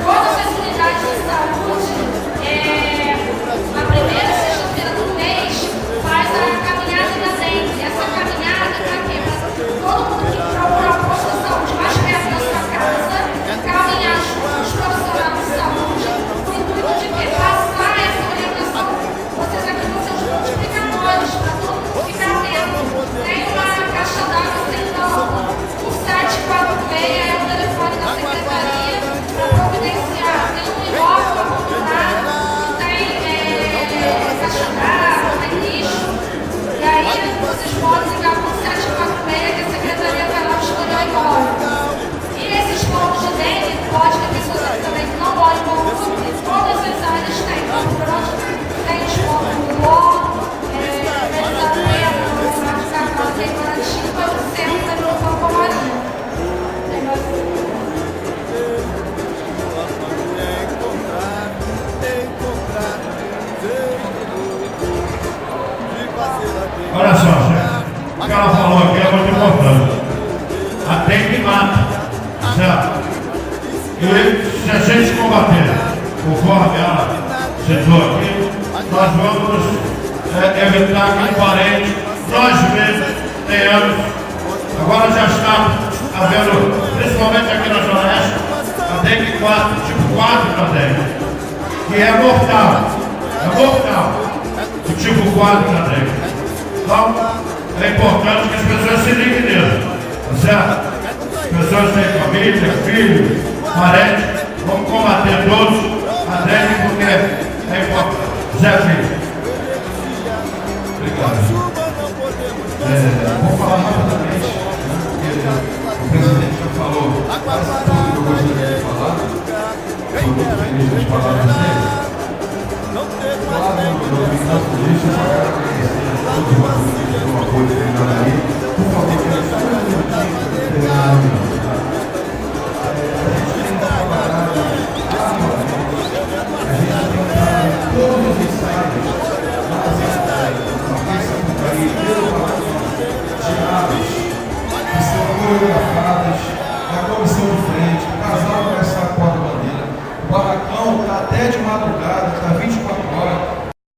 Todas as unidades de saúde, na primeira sexta-feira do mês, faz a caminhada da dengue. Essa caminhada para quê? Para todo mundo que procura a posto de saúde mais perto da sua casa, caminhar junto com os profissionais de saúde, com o intuito de quê? Passar essa orientação. Vocês aqui vão ser os multiplicadores, para todo mundo ficar atento. Tem uma caixa d'água sentando, o 746 é o telefone da secretaria para providenciar. Tem um imóvel para comprar, tem caixa d'água, tem lixo. E aí vocês podem ligar para o 746 que a secretaria vai lá escolher o imóvel. E nesses pontos de dengue, pode ter pessoas aqui também que não moram em ponto de todas as áreas têm. Então, por onde tem os pontos do LOL, medicamento, para tem Curitiba, o centro no Campo Marinho. Olha só, o que ela falou aqui é muito importante. A dengue mata, certo? E se a gente combater, conforme ela citou aqui, nós vamos evitar que um parente, nós mesmos, tenhamos. Agora já está havendo, principalmente aqui na Zona Oeste, a dengue 4, tipo 4 da dengue, que é mortal. É mortal. O tipo 4 da dengue. Então, é importante que as pessoas se liguem nisso, tá certo? As pessoas têm família, filhos, parentes, vamos combater todos a dengue porque é importante. Zé Filho. Obrigado. Vou falar rapidamente, porque o presidente já falou quase tudo que eu gostaria de falar. Estou muito feliz de falar com vocês. Falar do Ministério Político,